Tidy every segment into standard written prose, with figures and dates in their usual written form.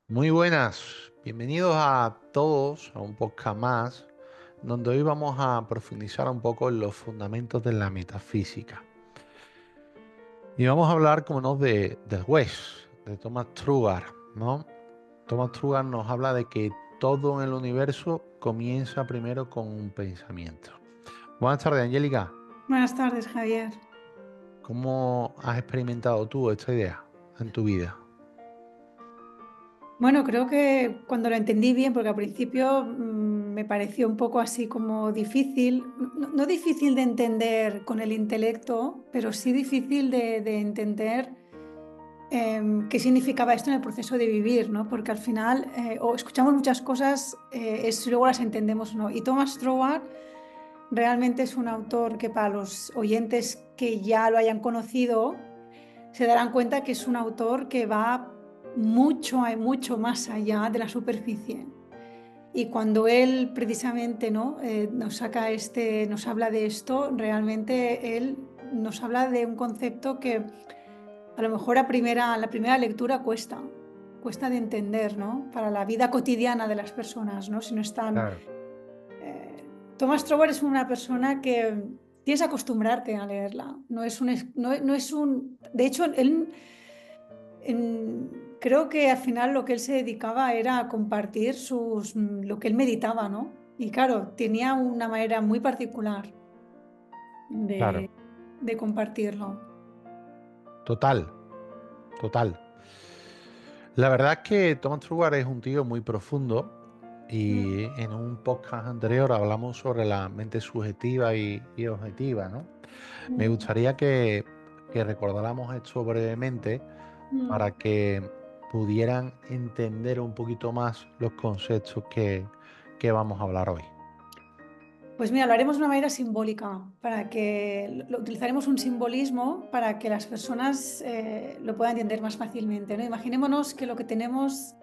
Muy buenas, bienvenidos a todos a un podcast más, donde hoy vamos a profundizar un poco en los fundamentos de la metafísica. Y vamos a hablar, como no, del West, de Thomas Trugar, ¿no? Thomas Trugar nos habla de que todo en el universo comienza primero con un pensamiento. Buenas tardes, Angélica. Buenas tardes, Javier. ¿Cómo has experimentado tú esta idea en tu vida? Bueno, creo que cuando lo entendí bien, porque al principio me pareció un poco así como difícil, no difícil de entender con el intelecto, pero sí difícil de entender qué significaba esto en el proceso de vivir, ¿no? Porque al final o escuchamos muchas cosas, luego las entendemos o no. Y Thomas Troward realmente es un autor que para los oyentes que ya lo hayan conocido, se darán cuenta que es un autor que va mucho más allá de la superficie. Y cuando él precisamente, ¿no? Nos habla de esto, realmente él nos habla de un concepto que a lo mejor la primera lectura cuesta de entender, ¿no? Para la vida cotidiana de las personas, ¿no? Si no están Claro. Thomas Troward es una persona que tienes que acostumbrarte a leerla. No es un. De hecho, creo que al final lo que él se dedicaba era a compartir lo que él meditaba, ¿no? Y claro, tenía una manera muy particular Claro, de, de compartirlo. total, total. La verdad es que Thomas Trugar es un tío muy profundo y en un podcast anterior hablamos sobre la mente subjetiva y objetiva, ¿no? Me Mm, gustaría que recordáramos esto brevemente mm. para que pudieran entender un poquito más los conceptos que vamos a hablar hoy. Pues mira, lo haremos de una manera simbólica, para que utilizaremos un simbolismo para que las personas lo puedan entender más fácilmente, ¿no? Imaginémonos que lo que tenemos,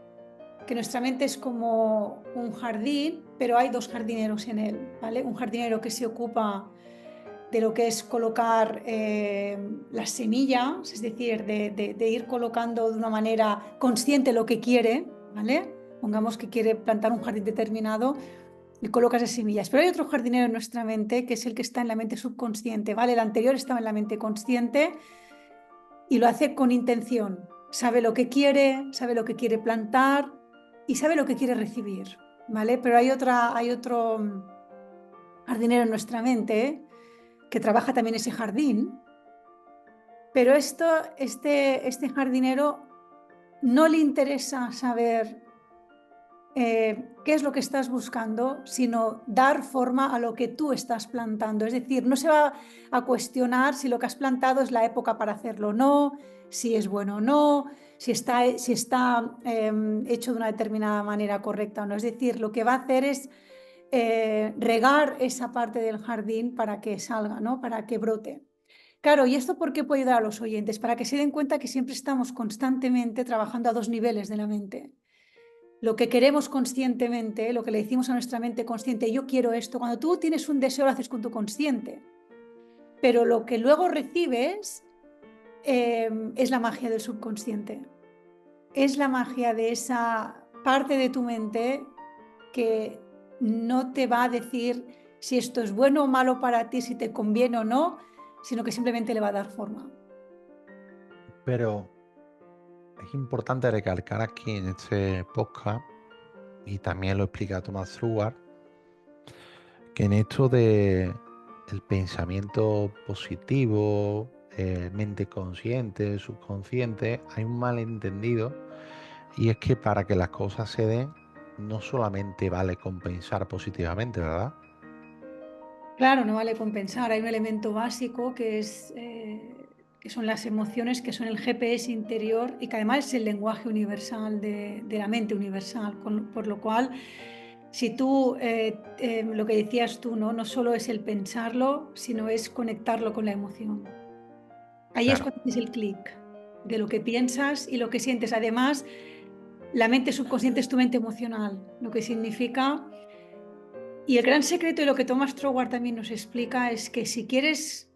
que nuestra mente es como un jardín, pero hay dos jardineros en él, ¿vale? Un jardinero que se ocupa de lo que es colocar las semillas, es decir, de ir colocando de una manera consciente lo que quiere, ¿vale? Pongamos que quiere plantar un jardín determinado y colocas las semillas. Pero hay otro jardinero en nuestra mente que es el que está en la mente subconsciente, ¿vale? El anterior estaba en la mente consciente y lo hace con intención. Sabe lo que quiere plantar y sabe lo que quiere recibir, ¿vale? Pero hay otro jardinero en nuestra mente que trabaja también ese jardín, pero este jardinero no le interesa saber qué es lo que estás buscando, sino dar forma a lo que tú estás plantando. Es decir, no se va a cuestionar si lo que has plantado es la época para hacerlo o no, si es bueno o no, si está hecho de una determinada manera correcta o no. Es decir, lo que va a hacer es regar esa parte del jardín para que salga, ¿no? Para que brote. Claro, ¿y esto por qué puede ayudar a los oyentes? Para que se den cuenta que siempre estamos constantemente trabajando a dos niveles de la mente. Lo que queremos conscientemente, lo que le decimos a nuestra mente consciente, yo quiero esto. Cuando tú tienes un deseo, lo haces con tu consciente. Pero lo que luego recibes es la magia del subconsciente. Es la magia de esa parte de tu mente que no te va a decir si esto es bueno o malo para ti, si te conviene o no, sino que simplemente le va a dar forma. Pero es importante recalcar aquí en este podcast, y también lo explica Thomas Trugar, que en esto de el pensamiento positivo, mente consciente, subconsciente, hay un malentendido y es que para que las cosas se den, no solamente vale con pensar positivamente, ¿verdad? Claro, no vale compensar. Hay un elemento básico que son las emociones, que son el GPS interior y que además es el lenguaje universal de la mente universal. Por lo cual, si tú, lo que decías tú, ¿no? No solo es el pensarlo, sino es conectarlo con la emoción. Ahí es Claro. cuando haces el clic de lo que piensas y lo que sientes. Además, la mente subconsciente es tu mente emocional, lo que significa. Y el gran secreto y lo que Thomas Troward también nos explica es que si quieres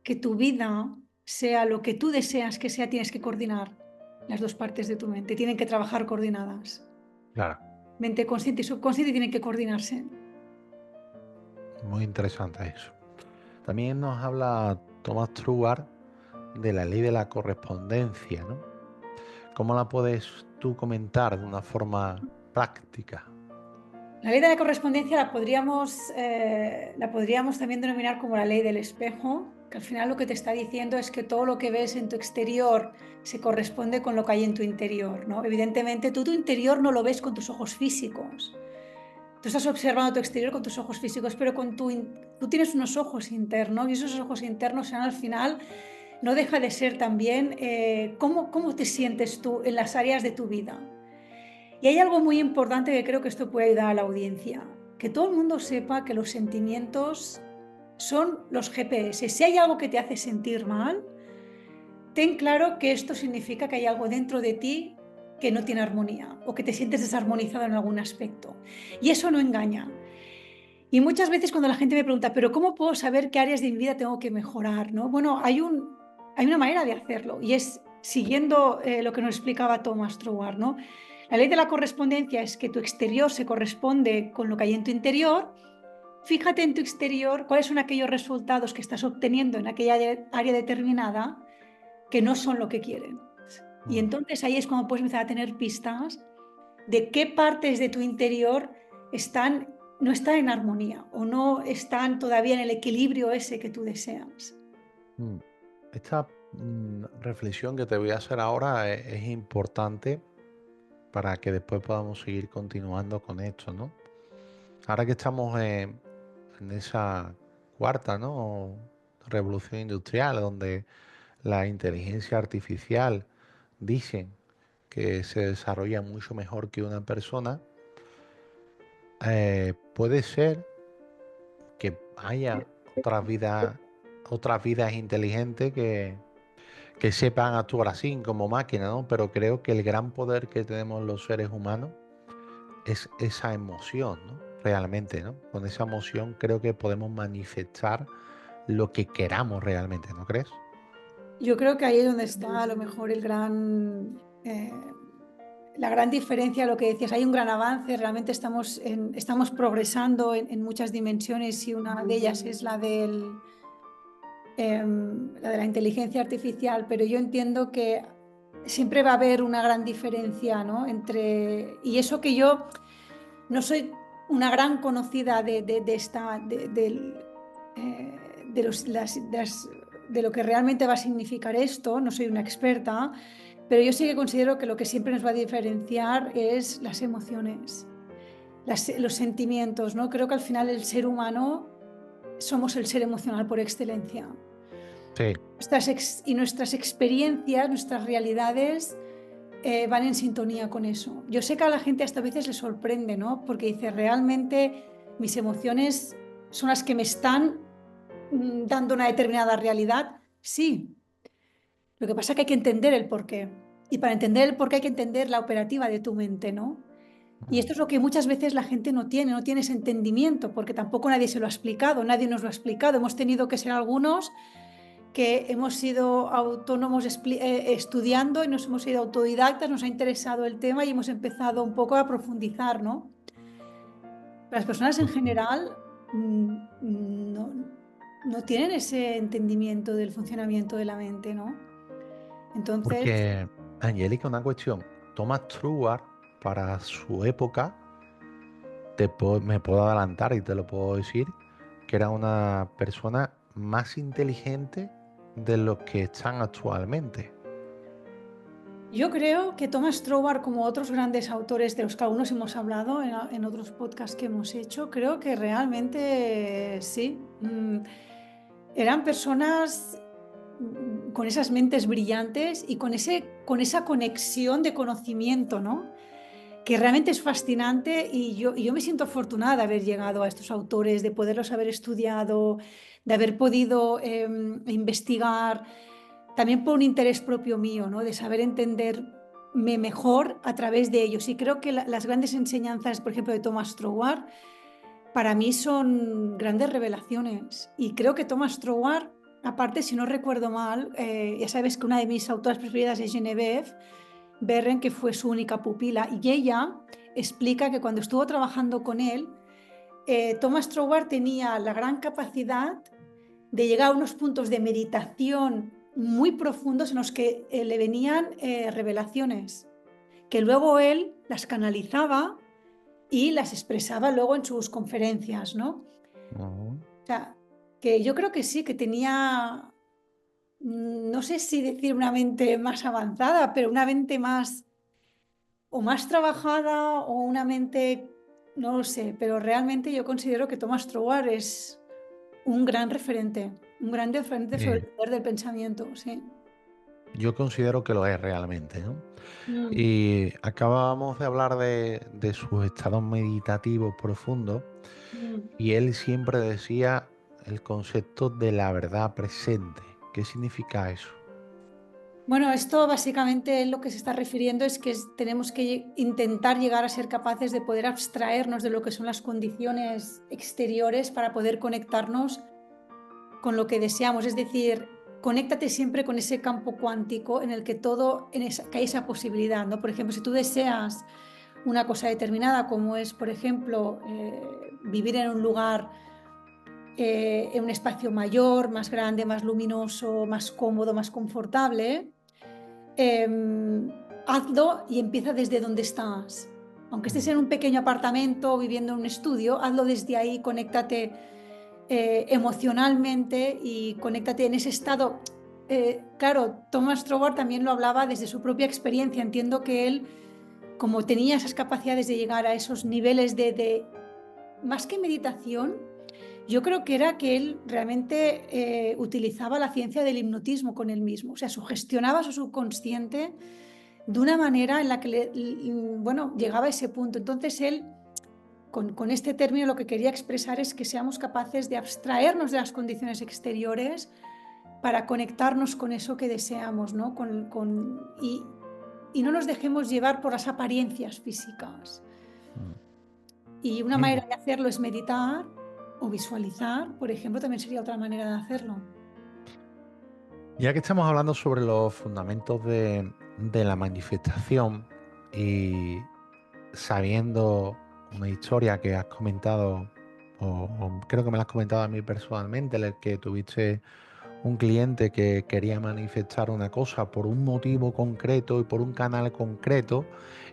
que tu vida sea lo que tú deseas que sea, tienes que coordinar las dos partes de tu mente, tienen que trabajar coordinadas. Claro, Mente consciente y subconsciente tienen que coordinarse. muy interesante eso. También nos habla Thomas Truebar de la ley de la correspondencia, ¿no? ¿Cómo la puedes tú comentar de una forma práctica? La ley de la correspondencia la podríamos también denominar como la ley del espejo, que al final lo que te está diciendo es que todo lo que ves en tu exterior se corresponde con lo que hay en tu interior, ¿no? Evidentemente, tú tu interior no lo ves con tus ojos físicos. Tú estás observando tu exterior con tus ojos físicos, pero tú tienes unos ojos internos y esos ojos internos serán al final, no deja de ser también cómo te sientes tú en las áreas de tu vida. Y hay algo muy importante que creo que esto puede ayudar a la audiencia, que todo el mundo sepa que los sentimientos son los GPS. Si hay algo que te hace sentir mal, ten claro que esto significa que hay algo dentro de ti que no tiene armonía o que te sientes desarmonizado en algún aspecto. Y eso no engaña. Y muchas veces cuando la gente me pregunta, pero ¿cómo puedo saber qué áreas de mi vida tengo que mejorar? ¿No? Bueno, hay una manera de hacerlo y es siguiendo lo que nos explicaba Thomas Troward, ¿no? La ley de la correspondencia es que tu exterior se corresponde con lo que hay en tu interior. Fíjate en tu exterior cuáles son aquellos resultados que estás obteniendo en aquella área determinada que no son lo que quieren. Y Mm. entonces ahí es cuando puedes empezar a tener pistas de qué partes de tu interior no están en armonía o no están todavía en el equilibrio ese que tú deseas. Mm. Esta reflexión que te voy a hacer ahora es importante para que después podamos seguir continuando con esto, ¿no? Ahora que estamos en esa cuarta, ¿no? Revolución industrial, donde la inteligencia artificial dicen que se desarrolla mucho mejor que una persona, puede ser que haya otras vidas inteligentes que sepan actuar así como máquina, ¿no? Pero creo que el gran poder que tenemos los seres humanos es esa emoción, ¿no? Realmente, ¿no? Con esa emoción creo que podemos manifestar lo que queramos realmente, ¿no crees? Yo creo que ahí es donde está a lo mejor la gran diferencia, lo que decías, hay un gran avance, realmente estamos progresando en muchas dimensiones y una de ellas es la de la inteligencia artificial, pero yo entiendo que siempre va a haber una gran diferencia, ¿no? Y eso que yo no soy una gran conocida de lo que realmente va a significar esto, no soy una experta, pero yo sí que considero que lo que siempre nos va a diferenciar es las emociones, los sentimientos, ¿no? Creo que al final el ser humano somos el ser emocional por excelencia. Sí. Y nuestras experiencias, nuestras realidades van en sintonía con eso. Yo sé que a la gente hasta a veces le sorprende, ¿no? Porque dice, realmente mis emociones son las que me están dando una determinada realidad. Sí, lo que pasa es que hay que entender el porqué. Y para entender el porqué hay que entender la operativa de tu mente, ¿no? Y Mm. esto es lo que muchas veces la gente no tiene ese entendimiento, porque tampoco nadie se lo ha explicado, nadie nos lo ha explicado. Hemos tenido que ser algunos que hemos sido autónomos estudiando y nos hemos sido autodidactas, nos ha interesado el tema y hemos empezado un poco a profundizar, ¿no? Las personas en Ujú. general no, no tienen ese entendimiento del funcionamiento de la mente, ¿no? Entonces, Porque, Angélica, una cuestión. Thomas Truebar, para su época, me puedo adelantar y te lo puedo decir, que era una persona más inteligente de los que están actualmente. yo creo que Thomas Troward, como otros grandes autores de los que algunos hemos hablado en otros podcasts que hemos hecho, creo que realmente sí. Eran personas con esas mentes brillantes y con esa conexión de conocimiento, ¿no? Que realmente es fascinante y yo me siento afortunada de haber llegado a estos autores, de poderlos haber estudiado, de haber podido investigar, también por un interés propio mío, ¿no? De saber entenderme mejor a través de ellos. Y creo que las grandes enseñanzas, por ejemplo, de Thomas Troward, para mí son grandes revelaciones. Y creo que Thomas Troward aparte, si no recuerdo mal, ya sabes que una de mis autoras preferidas es Genevieve Berren, que fue su única pupila, y ella explica que cuando estuvo trabajando con él, Thomas Troward tenía la gran capacidad de llegar a unos puntos de meditación muy profundos en los que le venían revelaciones, que luego él las canalizaba y las expresaba luego en sus conferencias, ¿no? Ujú. O sea, que yo creo que sí, que tenía, no sé si decir una mente más avanzada, pero una mente más o más trabajada o una mente, no lo sé, pero realmente yo considero que Thomas Troward es un gran referente sobre Sí, el poder del pensamiento, sí. yo considero que lo es realmente, ¿no? Mm, Y acabábamos de hablar de sus estados meditativos profundos mm. y él siempre decía el concepto de la verdad presente. ¿Qué significa eso? Bueno, esto básicamente lo que se está refiriendo es que tenemos que intentar llegar a ser capaces de poder abstraernos de lo que son las condiciones exteriores para poder conectarnos con lo que deseamos. Es decir, conéctate siempre con ese campo cuántico en el que todo, que hay esa posibilidad, ¿no? Por ejemplo, si tú deseas una cosa determinada, como es, por ejemplo, vivir en un lugar, en un espacio mayor, más grande, más luminoso, más cómodo, más confortable, hazlo y empieza desde donde estás. Aunque estés Mm. en un pequeño apartamento o viviendo en un estudio, hazlo desde ahí, conéctate emocionalmente y conéctate en ese estado. Claro, Thomas Troward también lo hablaba desde su propia experiencia. Entiendo que él, como tenía esas capacidades de llegar a esos niveles más que meditación, yo creo que era que él realmente utilizaba la ciencia del hipnotismo con él mismo, o sea, sugestionaba su subconsciente de una manera en la que, bueno, llegaba a ese punto. Entonces él, con este término, lo que quería expresar es que seamos capaces de abstraernos de las condiciones exteriores para conectarnos con eso que deseamos, ¿no? Y no nos dejemos llevar por las apariencias físicas. Mm. Y una Impo- manera de hacerlo es meditar o visualizar, por ejemplo, también sería otra manera de hacerlo. Ya que estamos hablando sobre los fundamentos de la manifestación y sabiendo una historia que has comentado, o creo que me la has comentado a mí personalmente, en el que tuviste un cliente que quería manifestar una cosa por un motivo concreto y por un canal concreto,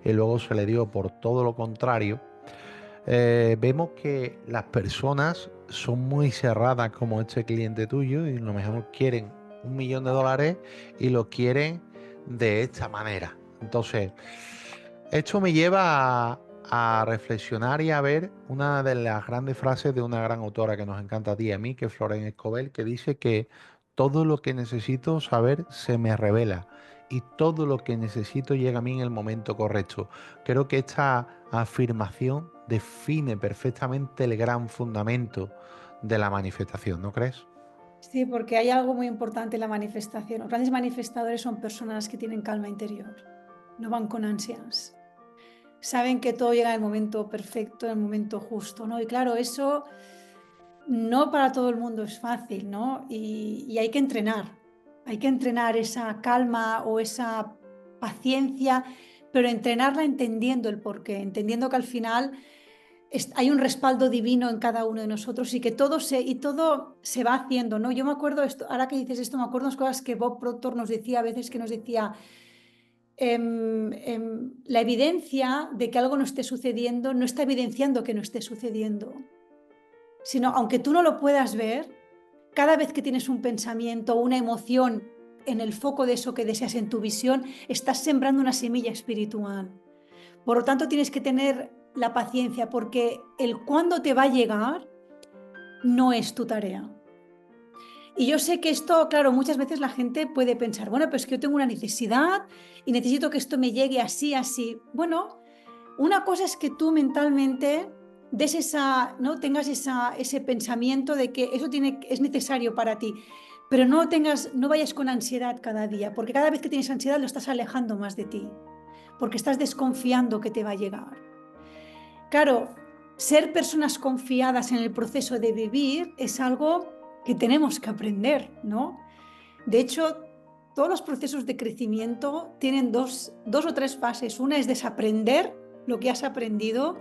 y luego se le dio por todo lo contrario. Vemos que las personas son muy cerradas como este cliente tuyo y a lo mejor quieren $1 millón y lo quieren de esta manera. Entonces, esto me lleva a reflexionar y a ver una de las grandes frases de una gran autora que nos encanta a ti y a mí, que es Florence Escobel, que dice que todo lo que necesito saber se me revela y todo lo que necesito llega a mí en el momento correcto. Creo que esta afirmación define perfectamente el gran fundamento de la manifestación, ¿no crees? Sí, porque hay algo muy importante en la manifestación. Los grandes manifestadores son personas que tienen calma interior, no van con ansias. Saben que todo llega en el momento perfecto, en el momento justo, ¿no? Y claro, eso no para todo el mundo es fácil, ¿no? Y hay que entrenar esa calma o esa paciencia, pero entrenarla entendiendo el porqué, entendiendo que al final hay un respaldo divino en cada uno de nosotros y que todo se va haciendo, ¿no? Yo me acuerdo esto, ahora que dices esto, me acuerdo unas cosas que Bob Proctor nos decía a veces, que nos decía, la evidencia de que algo no esté sucediendo no está evidenciando que no esté sucediendo, sino aunque tú no lo puedas ver, cada vez que tienes un pensamiento o una emoción en el foco de eso que deseas en tu visión, estás sembrando una semilla espiritual. Por lo tanto, tienes que tener la paciencia porque el cuándo te va a llegar no es tu tarea. Y yo sé que esto, claro, muchas veces la gente puede pensar, bueno, pues que yo tengo una necesidad y necesito que esto me llegue así, así. Bueno, una cosa es que tú mentalmente ¿no? tengas ese pensamiento de que eso es necesario para ti, pero no vayas con ansiedad cada día, porque cada vez que tienes ansiedad lo estás alejando más de ti, porque estás desconfiando que te va a llegar. Claro, ser personas confiadas en el proceso de vivir es algo que tenemos que aprender, ¿no? De hecho, todos los procesos de crecimiento tienen dos o tres fases. Una es desaprender lo que has aprendido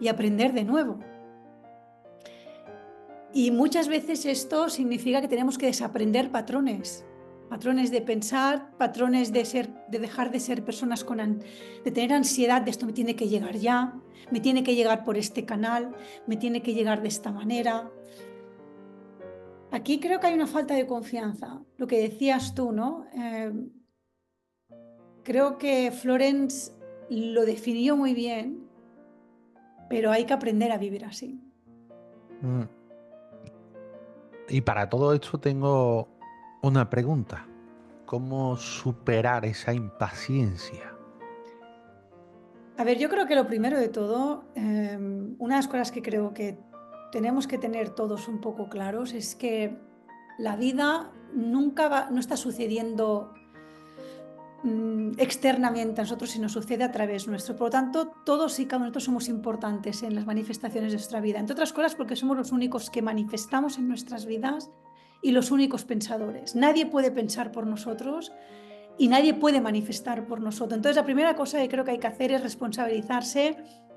y aprender de nuevo. Y muchas veces esto significa que tenemos que desaprender patrones, patrones de pensar, patrones de dejar de ser personas de tener ansiedad de esto me tiene que llegar ya, me tiene que llegar por este canal, me tiene que llegar de esta manera. Aquí creo que hay una falta de confianza, lo que decías tú, ¿no? Creo que Florence lo definió muy bien, pero hay que aprender a vivir así. Mm. Y para todo esto tengo una pregunta. ¿Cómo superar esa impaciencia? A ver, yo creo que lo primero de todo, una de las cosas que creo que tenemos que tener todos un poco claros es que la vida no está sucediendo externamente a nosotros, sino sucede a través nuestro. Por lo tanto, todos y cada uno de nosotros somos importantes en las manifestaciones de nuestra vida. Entre otras cosas, porque somos los únicos que manifestamos en nuestras vidas y los únicos pensadores. Nadie puede pensar por nosotros y nadie puede manifestar por nosotros. Entonces, la primera cosa que creo que hay que hacer es responsabilizarse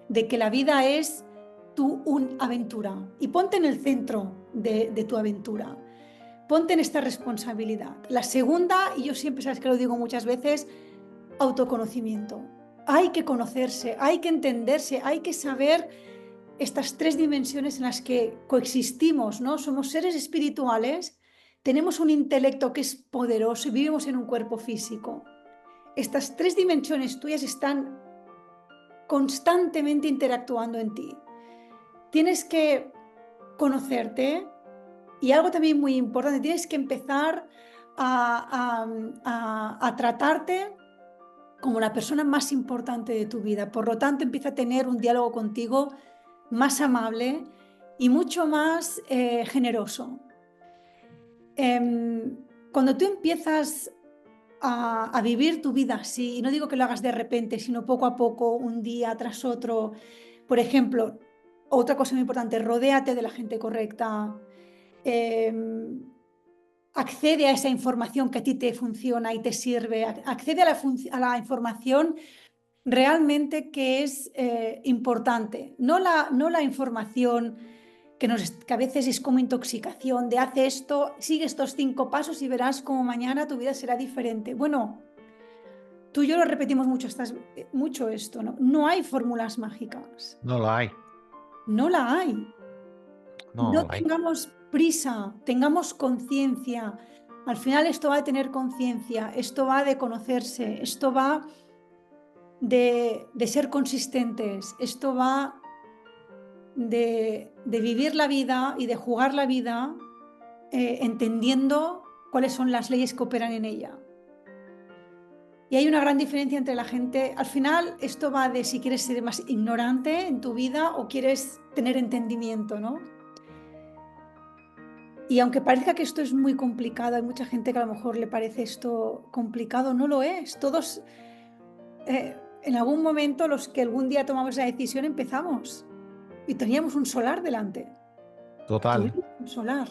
de que la vida es tu aventura y ponte en el centro de tu aventura. Ponte en esta responsabilidad. La segunda, y yo siempre, sabes que lo digo muchas veces, autoconocimiento. Hay que conocerse, hay que entenderse, hay que saber estas tres dimensiones en las que coexistimos, ¿no? Somos seres espirituales, tenemos un intelecto que es poderoso y vivimos en un cuerpo físico. Estas tres dimensiones tuyas están constantemente interactuando en ti. Tienes que conocerte y algo también muy importante, tienes que empezar a tratarte como la persona más importante de tu vida. Por lo tanto, empieza a tener un diálogo contigo más amable y mucho más generoso. Cuando tú empiezas a vivir tu vida así, y no digo que lo hagas de repente, sino poco a poco, un día tras otro, por ejemplo, otra cosa muy importante, rodéate de la gente correcta, accede a esa información que a ti te funciona y te sirve, accede a la información realmente que es importante, no la información que a veces es como intoxicación, de hace esto, sigue estos 5 pasos y verás cómo mañana tu vida será diferente. Bueno, tú y yo lo repetimos mucho esto, ¿no? No hay fórmulas mágicas, No lo hay. no la hay. No No lo hay. tengamos prisa, tengamos conciencia. Al final esto va de tener conciencia, esto va de conocerse, esto va de ser consistentes, esto va de vivir la vida y de jugar la vida entendiendo cuáles son las leyes que operan en ella. Y hay una gran diferencia entre la gente. Al final, esto va de si quieres ser más ignorante en tu vida o quieres tener entendimiento, ¿no? Y aunque parezca que esto es muy complicado, hay mucha gente que a lo mejor le parece esto complicado, no lo es. Todos, en algún momento, los que algún día tomamos esa decisión, empezamos y teníamos un solar delante. Total, Tuvimos un solar.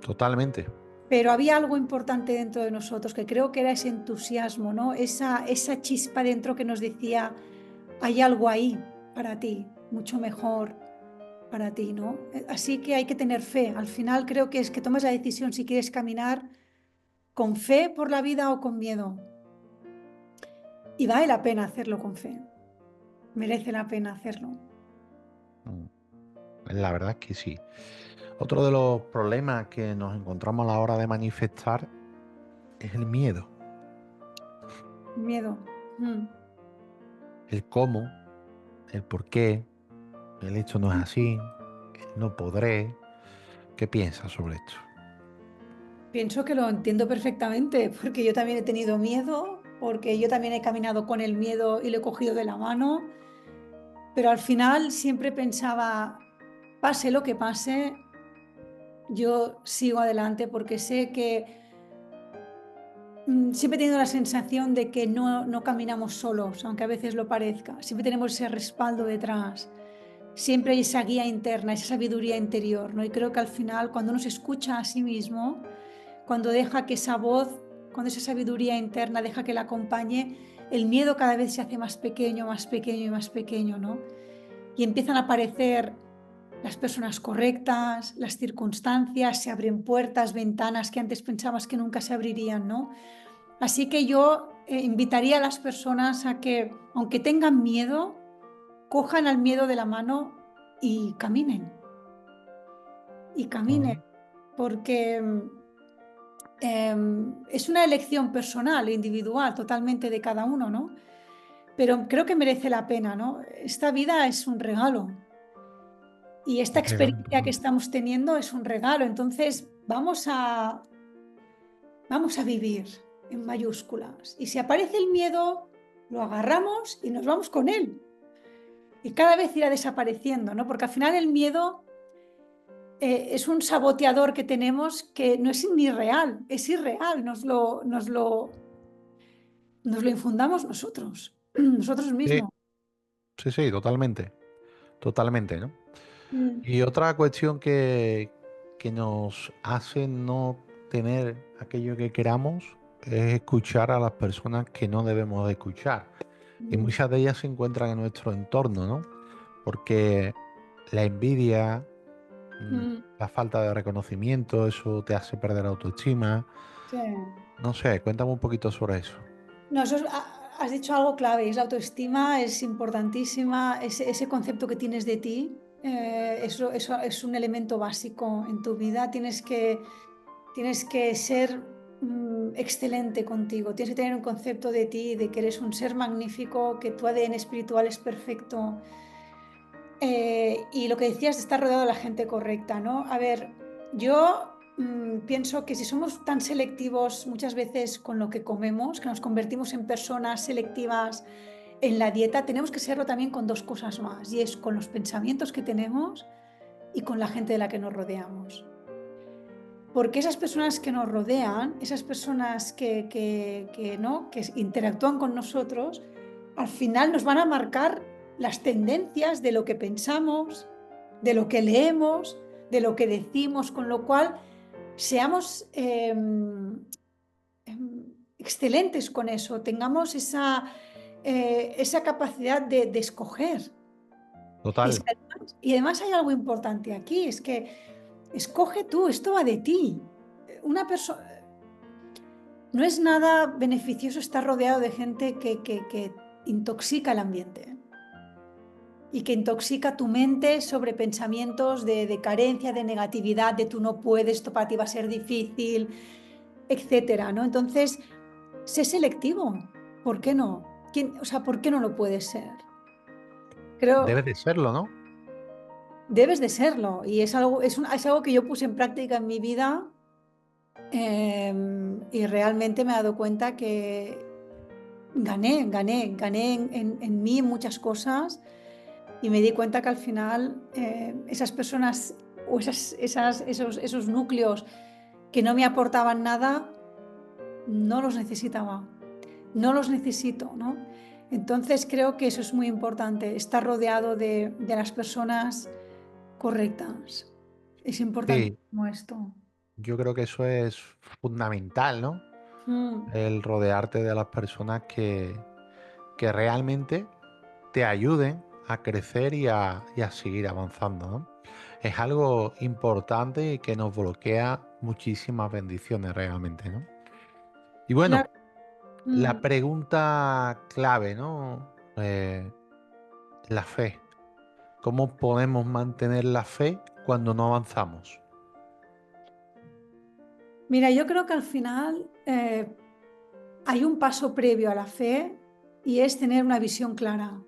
totalmente. Pero había algo importante dentro de nosotros, que creo que era ese entusiasmo, ¿no? Esa chispa dentro que nos decía, hay algo ahí para ti, mucho mejor para ti, ¿no? Así que hay que tener fe. Al final creo que es que tomes la decisión si quieres caminar con fe por la vida o con miedo. Y vale la pena hacerlo con fe. Merece la pena hacerlo. Mm. La verdad es que sí. Otro de los problemas que nos encontramos a la hora de manifestar es el miedo. Miedo. Mm. El cómo, el por qué, el esto no es así, el no podré. ¿Qué piensas sobre esto? Pienso que lo entiendo perfectamente, porque yo también he tenido miedo, porque yo también he caminado con el miedo y lo he cogido de la mano, pero al final siempre pensaba, pase lo que pase, yo sigo adelante porque sé que siempre he tenido la sensación de que no caminamos solos, aunque a veces lo parezca, siempre tenemos ese respaldo detrás, siempre hay esa guía interna, esa sabiduría interior, ¿no? Y creo que al final, cuando uno se escucha a sí mismo, cuando deja que esa voz, cuando esa sabiduría interna deja que la acompañe, el miedo cada vez se hace más pequeño, más pequeño y más pequeño, ¿no? Y empiezan a aparecer las personas correctas, las circunstancias, se abren puertas, ventanas que antes pensabas que nunca se abrirían, ¿no? Así que yo invitaría a las personas a que, aunque tengan miedo, cojan al miedo de la mano y caminen. Y caminen, Ujú. porque es una elección personal, individual, totalmente de cada uno, ¿no? Pero creo que merece la pena, ¿no? Esta vida es un regalo y esta experiencia que estamos teniendo es un regalo. Entonces, vamos a vivir en mayúsculas. Y si aparece el miedo, lo agarramos y nos vamos con él. Y cada vez irá desapareciendo, ¿no? Porque al final el miedo es un saboteador que tenemos que no es ni real, es irreal, nos lo infundamos nosotros, nosotros Sí, mismos. sí, sí, totalmente, totalmente, ¿no? Mm, Y otra cuestión que nos hace no tener aquello que queramos es escuchar a las personas que no debemos de escuchar. Y mm, muchas de ellas se encuentran en nuestro entorno, ¿no? Porque la envidia, mm, mm, la falta de reconocimiento, eso te hace perder autoestima. sí. No sé, cuéntame un poquito sobre eso. No, has dicho algo clave, es la autoestima, es importantísima, ese concepto que tienes de ti, eso es un elemento básico en tu vida, tienes que ser excelente contigo, tienes que tener un concepto de ti, de que eres un ser magnífico, que tu ADN espiritual es perfecto. Y lo que decías de estar rodeado de la gente correcta, ¿no? A ver, yo pienso que si somos tan selectivos muchas veces con lo que comemos, que nos convertimos en personas selectivas en la dieta, tenemos que serlo también con dos cosas más, y es con los pensamientos que tenemos y con la gente de la que nos rodeamos. Porque esas personas que nos rodean, esas personas ¿no? que interactúan con nosotros, al final nos van a marcar las tendencias de lo que pensamos, de lo que leemos, de lo que decimos, con lo cual seamos excelentes con eso, tengamos esa capacidad de escoger. Y, Total, y además hay algo importante aquí, es que escoge tú, esto va de ti. Una persona, no es nada beneficioso estar rodeado de gente que intoxica el ambiente y que intoxica tu mente sobre pensamientos de carencia, de negatividad, de tú no puedes, esto para ti va a ser difícil, etcétera, ¿no? Entonces, sé selectivo. ¿Por qué no? O sea, ¿por qué no lo puedes ser? debe Creo, de serlo, ¿no? debes de serlo y es algo que yo puse en práctica en mi vida. Y realmente me he dado cuenta que gané en mí en muchas cosas y me di cuenta que al final esas personas o esos núcleos que no me aportaban nada, no los necesitaba, no los necesito, ¿no? Entonces creo que eso es muy importante, estar rodeado de las personas correctas. Es Sí, importantísimo esto. yo creo que eso es fundamental, ¿no? Mm, El rodearte de las personas que realmente te ayuden a crecer y a seguir avanzando, ¿no? Es algo importante y que nos bloquea muchísimas bendiciones realmente, ¿no? Y bueno, claro. la Mm. pregunta clave, ¿no? La fe. ¿Cómo podemos mantener la fe cuando no avanzamos? Mira, yo creo que al final hay un paso previo a la fe y es tener una visión clara.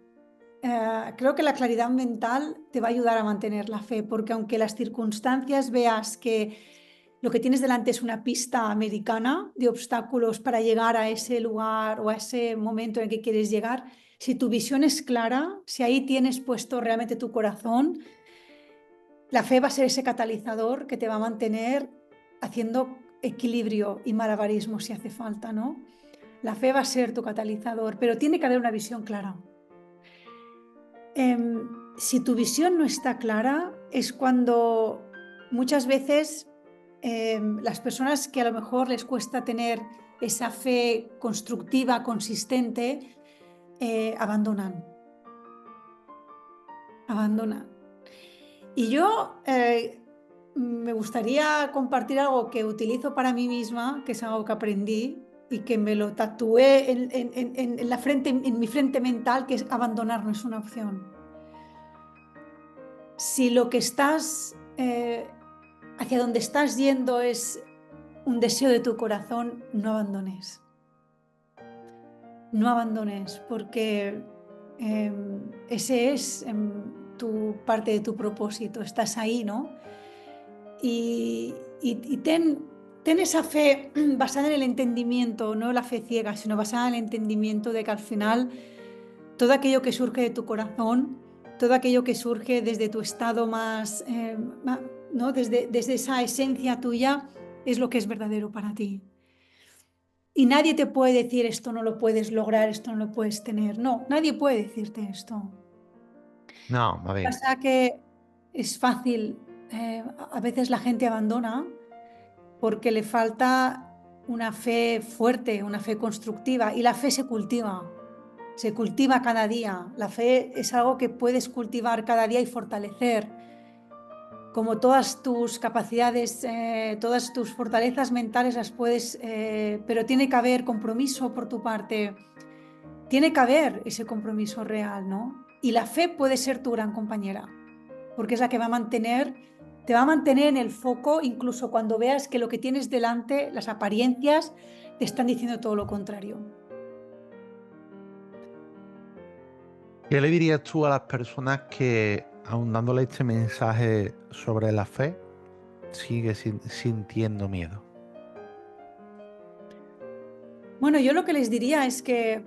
Creo que la claridad mental te va a ayudar a mantener la fe, porque aunque las circunstancias veas que lo que tienes delante es una pista americana de obstáculos para llegar a ese lugar o a ese momento en el que quieres llegar, si tu visión es clara, si ahí tienes puesto realmente tu corazón, la fe va a ser ese catalizador que te va a mantener haciendo equilibrio y malabarismo si hace falta, ¿no? La fe va a ser tu catalizador, pero tiene que haber una visión clara. si tu visión no está clara, es cuando muchas veces las personas que a lo mejor les cuesta tener esa fe constructiva, consistente, abandonan. Y yo me gustaría compartir algo que utilizo para mí misma, que es algo que aprendí y que me lo tatué en la frente, en mi frente mental, que es abandonar no es una opción. Si lo que estás, hacia donde estás yendo es un deseo de tu corazón, no abandones. No abandones, porque ese es tu parte de tu propósito, estás ahí, ¿no? Y ten esa fe basada en el entendimiento, no la fe ciega, sino basada en el entendimiento de que al final todo aquello que surge de tu corazón, todo aquello que surge desde tu estado más, ¿no? Desde esa esencia tuya, es lo que es verdadero para ti. Y nadie te puede decir esto no lo puedes lograr, esto no lo puedes tener. No, nadie puede decirte esto. No, a ver. Pasa que es fácil, a veces la gente abandona porque le falta una fe fuerte, una fe constructiva, y la fe se cultiva cada día. La fe es algo que puedes cultivar cada día y fortalecer. Como todas tus capacidades, todas tus fortalezas mentales las puedes, pero tiene que haber compromiso por tu parte, tiene que haber ese compromiso real, ¿no? Y la fe puede ser tu gran compañera, porque es la que va a mantener, te va a mantener en el foco incluso cuando veas que lo que tienes delante, las apariencias, te están diciendo todo lo contrario. ¿Qué le dirías tú a las personas que, aun dándole este mensaje sobre la fe, sigue sintiendo miedo? Bueno, yo lo que les diría es que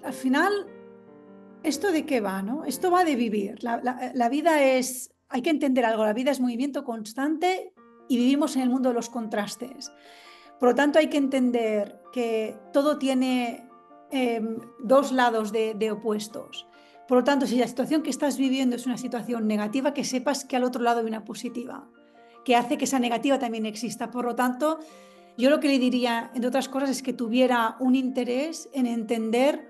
al final, ¿esto de qué va, no? Esto va de vivir. La vida es, hay que entender algo, la vida es movimiento constante y vivimos en el mundo de los contrastes. Por lo tanto, hay que entender que todo tiene dos lados de opuestos. Por lo tanto, si la situación que estás viviendo es una situación negativa, que sepas que al otro lado hay una positiva, que hace que esa negativa también exista. Por lo tanto, yo lo que le diría, entre otras cosas, es que tuviera un interés en entender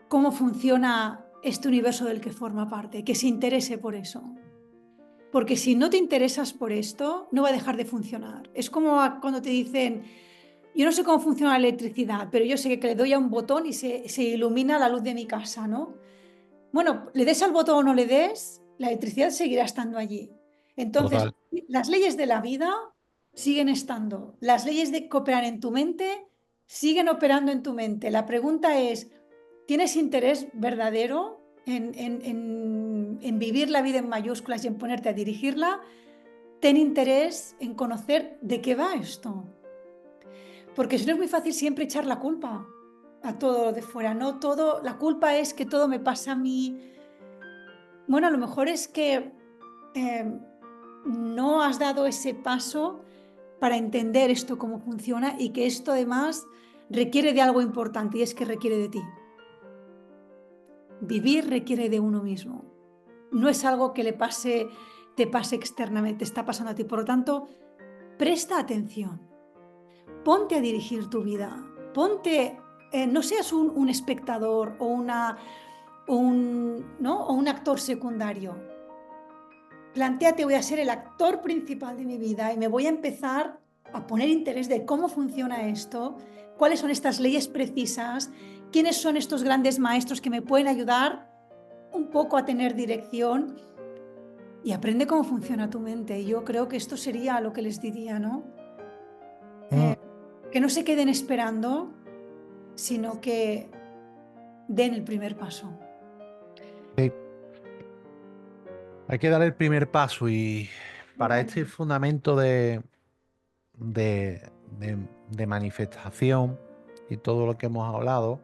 cómo funciona este universo del que forma parte, que se interese por eso. Porque si no te interesas por esto, no va a dejar de funcionar. Es como cuando te dicen, yo no sé cómo funciona la electricidad, pero yo sé que le doy a un botón y se ilumina la luz de mi casa, ¿no? Bueno, le des al botón o no le des, la electricidad seguirá estando allí. Entonces, Total. las leyes de la vida siguen estando. Las leyes que operan en tu mente siguen operando en tu mente. La pregunta es, ¿tienes interés verdadero en vivir la vida en mayúsculas y en ponerte a dirigirla? Ten interés en conocer de qué va esto. Porque si no es muy fácil siempre echar la culpa a todo lo de fuera, no todo, la culpa es que todo me pasa a mí. Bueno, a lo mejor es que no has dado ese paso para entender esto cómo funciona y que esto además requiere de algo importante y es que requiere de ti. Vivir requiere de uno mismo. No es algo que te pase externamente, te está pasando a ti. Por lo tanto, presta atención. Ponte a dirigir tu vida. Ponte, no seas un espectador o, ¿no? o un actor secundario. Plantéate, voy a ser el actor principal de mi vida y me voy a empezar a poner interés de cómo funciona esto, cuáles son estas leyes precisas, quiénes son estos grandes maestros que me pueden ayudar un poco a tener dirección y aprende cómo funciona tu mente. Yo creo que esto sería lo que les diría, ¿no? Mm, Que no se queden esperando, sino que den el primer paso. sí. Hay que dar el primer paso y para Vale. este fundamento de manifestación y todo lo que hemos hablado,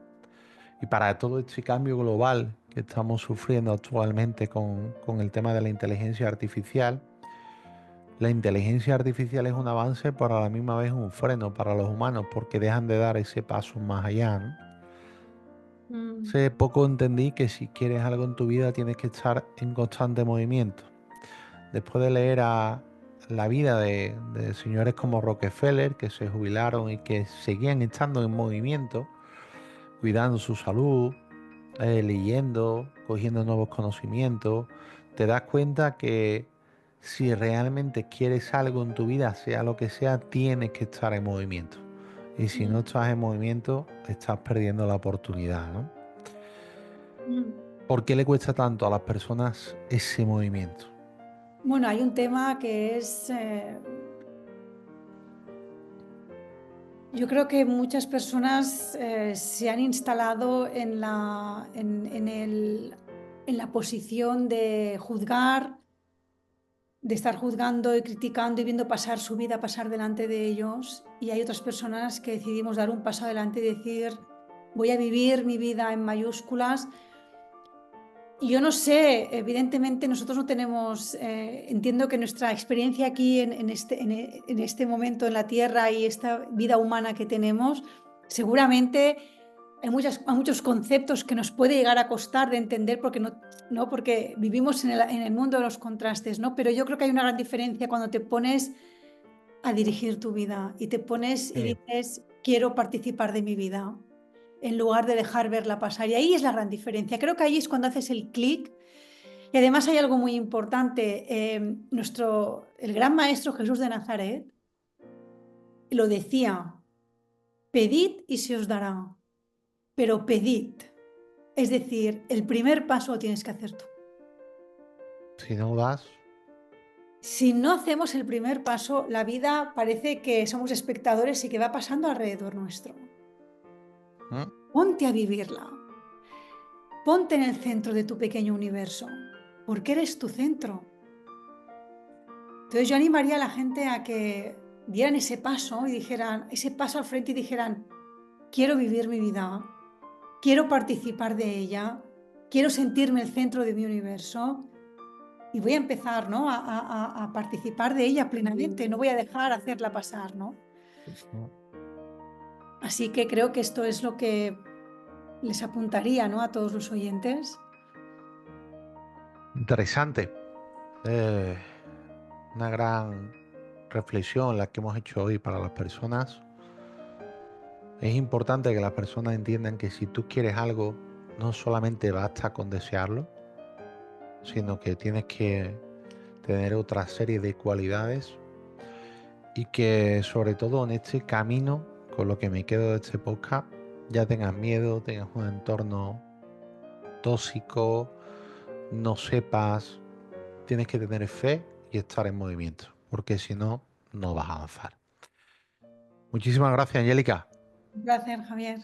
y para todo este cambio global que estamos sufriendo actualmente con el tema de la inteligencia artificial es un avance, pero a la misma vez un freno para los humanos porque dejan de dar ese paso más allá, ¿no? Mm, Hace poco entendí que si quieres algo en tu vida tienes que estar en constante movimiento. Después de leer a la vida de señores como Rockefeller, que se jubilaron y que seguían estando en movimiento, cuidando su salud, leyendo, cogiendo nuevos conocimientos, te das cuenta que si realmente quieres algo en tu vida, sea lo que sea, tienes que estar en movimiento. Y si no mm, estás en movimiento, estás perdiendo la oportunidad, ¿no? mm. ¿Por qué le cuesta tanto a las personas ese movimiento? Bueno, hay un tema que es, yo creo que muchas personas se han instalado en la posición de juzgar, de estar juzgando y criticando y viendo pasar su vida pasar delante de ellos. Y hay otras personas que decidimos dar un paso adelante y decir, voy a vivir mi vida en mayúsculas. Y yo no sé, evidentemente nosotros no tenemos, entiendo que nuestra experiencia aquí en este momento en la Tierra y esta vida humana que tenemos, seguramente hay muchos conceptos que nos puede llegar a costar de entender porque, no, porque vivimos en el mundo de los contrastes, ¿no? Pero yo creo que hay una gran diferencia cuando te pones a dirigir tu vida y te pones y Sí, dices, quiero participar de mi vida en lugar de dejar verla pasar. Y ahí es la gran diferencia. Creo que ahí es cuando haces el clic. Y además hay algo muy importante. El gran maestro Jesús de Nazaret lo decía, pedid y se os dará, pero pedid. Es decir, el primer paso lo tienes que hacer tú. si no das, Si no hacemos el primer paso, la vida parece que somos espectadores y que va pasando alrededor nuestro. ¿mm? Ponte a vivirla. Ponte en el centro de tu pequeño universo, porque eres tu centro. Entonces yo animaría a la gente a que dieran ese paso y dijeran, ese paso al frente y dijeran, quiero vivir mi vida, quiero participar de ella, quiero sentirme el centro de mi universo y voy a empezar, ¿no? a participar de ella plenamente, no voy a dejar hacerla pasar, ¿no? ¿no? Así que creo que esto es lo que les apuntaría, ¿no? A todos los oyentes. Interesante. Eh, una gran reflexión la que hemos hecho hoy para las personas. Es importante que las personas entiendan que si tú quieres algo, no solamente basta con desearlo, sino que tienes que tener otra serie de cualidades y que sobre todo en este camino, con lo que me quedo de este podcast, ya tengas miedo, tengas un entorno tóxico, no sepas, tienes que tener fe y estar en movimiento, porque si no, no vas a avanzar. Muchísimas gracias, Angélica. Un placer, Javier.